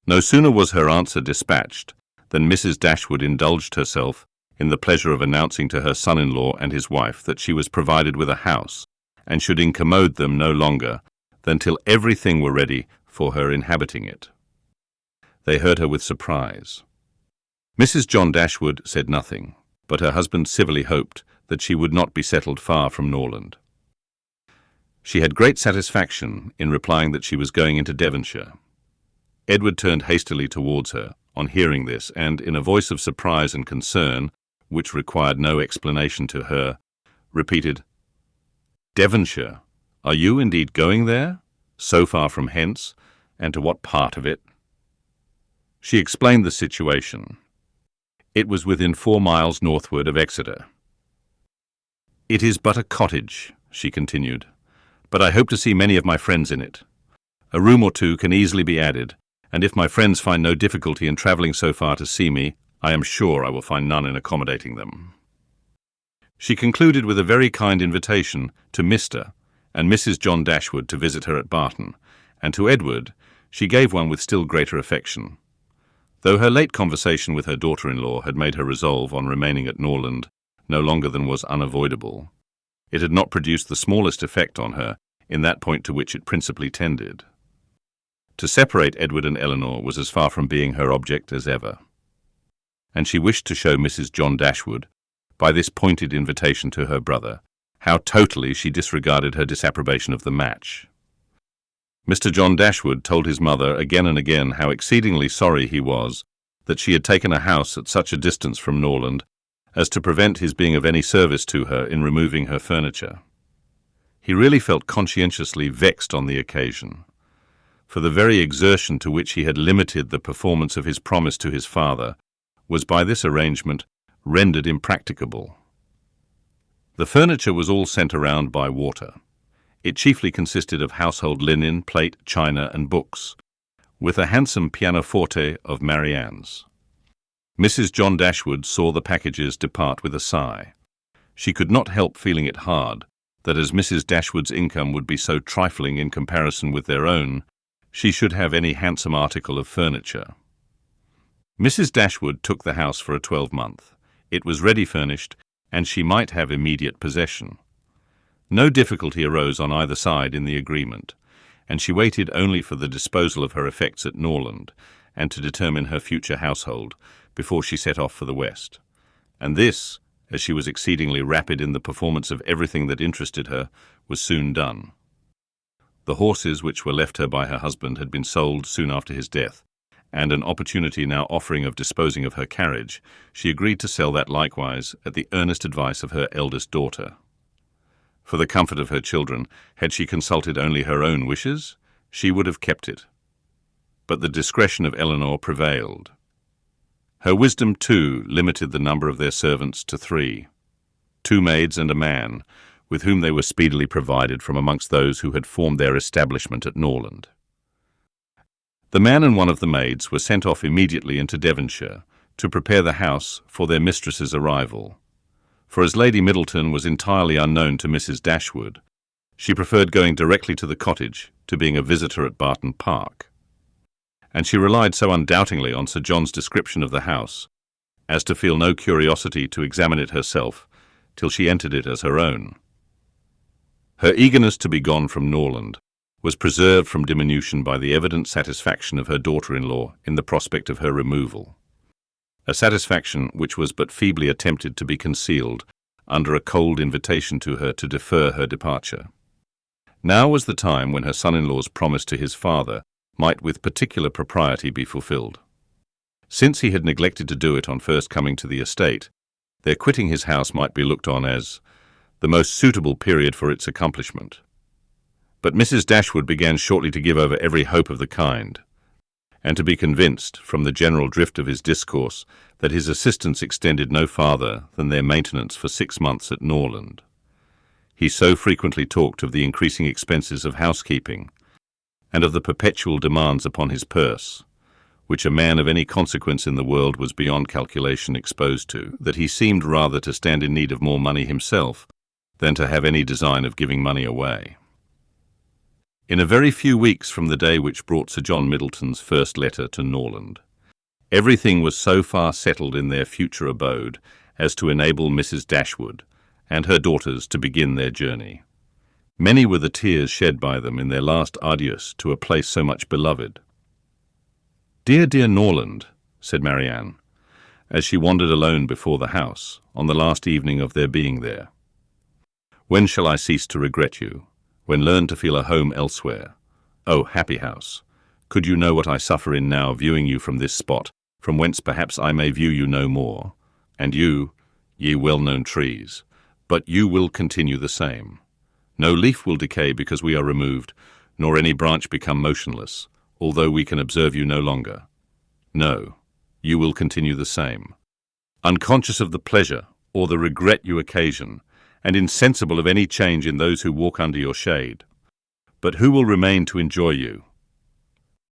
No sooner was her answer dispatched than Mrs. Dashwood indulged herself in the pleasure of announcing to her son-in-law and his wife that she was provided with a house, and should incommode them no longer than till everything were ready for her inhabiting it. They heard her with surprise. Mrs. John Dashwood said nothing, but her husband civilly hoped that she would not be settled far from Norland. She had great satisfaction in replying that she was going into Devonshire. Edward turned hastily towards her on hearing this, and in a voice of surprise and concern, which required no explanation to her, repeated, "Devonshire, are you indeed going there, so far from hence, and to what part of it?" She explained the situation. It was within 4 miles northward of Exeter. "It is but a cottage," she continued, "but I hope to see many of my friends in it. A room or two can easily be added, and if my friends find no difficulty in travelling so far to see me, I am sure I will find none in accommodating them." She concluded with a very kind invitation to Mr. and Mrs. John Dashwood to visit her at Barton, and to Edward she gave one with still greater affection. Though her late conversation with her daughter-in-law had made her resolve on remaining at Norland no longer than was unavoidable, it had not produced the smallest effect on her in that point to which it principally tended. To separate Edward and Elinor was as far from being her object as ever, and she wished to show Mrs. John Dashwood, by this pointed invitation to her brother, how totally she disregarded her disapprobation of the match. Mr. John Dashwood told his mother again and again how exceedingly sorry he was that she had taken a house at such a distance from Norland as to prevent his being of any service to her in removing her furniture. He really felt conscientiously vexed on the occasion, for the very exertion to which he had limited the performance of his promise to his father was by this arrangement rendered impracticable. The furniture was all sent around by water. It chiefly consisted of household linen, plate, china, and books, with a handsome pianoforte of Marianne's. Mrs. John Dashwood saw the packages depart with a sigh. She could not help feeling it hard that as Mrs. Dashwood's income would be so trifling in comparison with their own, she should have any handsome article of furniture. Mrs. Dashwood took the house for a 12-month. It was ready furnished, and she might have immediate possession. No difficulty arose on either side in the agreement, and she waited only for the disposal of her effects at Norland, and to determine her future household, before she set off for the west. And this, as she was exceedingly rapid in the performance of everything that interested her, was soon done. The horses which were left her by her husband had been sold soon after his death, and an opportunity now offering of disposing of her carriage, she agreed to sell that likewise at the earnest advice of her eldest daughter. For the comfort of her children, had she consulted only her own wishes, she would have kept it. But the discretion of Elinor prevailed. Her wisdom, too, limited the number of their servants to 3, 2 maids and a man, with whom they were speedily provided from amongst those who had formed their establishment at Norland. The man and one of the maids were sent off immediately into Devonshire to prepare the house for their mistress's arrival, for as Lady Middleton was entirely unknown to Mrs. Dashwood, she preferred going directly to the cottage to being a visitor at Barton Park, and she relied so undoubtingly on Sir John's description of the house as to feel no curiosity to examine it herself till she entered it as her own. Her eagerness to be gone from Norland was preserved from diminution by the evident satisfaction of her daughter-in-law in the prospect of her removal, a satisfaction which was but feebly attempted to be concealed under a cold invitation to her to defer her departure. Now was the time when her son-in-law's promise to his father might with particular propriety be fulfilled. Since he had neglected to do it on first coming to the estate, their quitting his house might be looked on as the most suitable period for its accomplishment. But Mrs. Dashwood began shortly to give over every hope of the kind, and to be convinced, from the general drift of his discourse, that his assistance extended no farther than their maintenance for 6 months at Norland. He so frequently talked of the increasing expenses of housekeeping, and of the perpetual demands upon his purse, which a man of any consequence in the world was beyond calculation exposed to, that he seemed rather to stand in need of more money himself than to have any design of giving money away. In a very few weeks from the day which brought Sir John Middleton's first letter to Norland, everything was so far settled in their future abode as to enable Mrs. Dashwood and her daughters to begin their journey. Many were the tears shed by them in their last adieus to a place so much beloved. "Dear, dear Norland," said Marianne, as she wandered alone before the house on the last evening of their being there. "When shall I cease to regret you? When learn to feel a home elsewhere? Oh, happy house! Could you know what I suffer in now, viewing you from this spot, from whence perhaps I may view you no more, and you, ye well-known trees, but you will continue the same. No leaf will decay because we are removed, nor any branch become motionless, although we can observe you no longer. No, you will continue the same, unconscious of the pleasure or the regret you occasion, and insensible of any change in those who walk under your shade. But who will remain to enjoy you,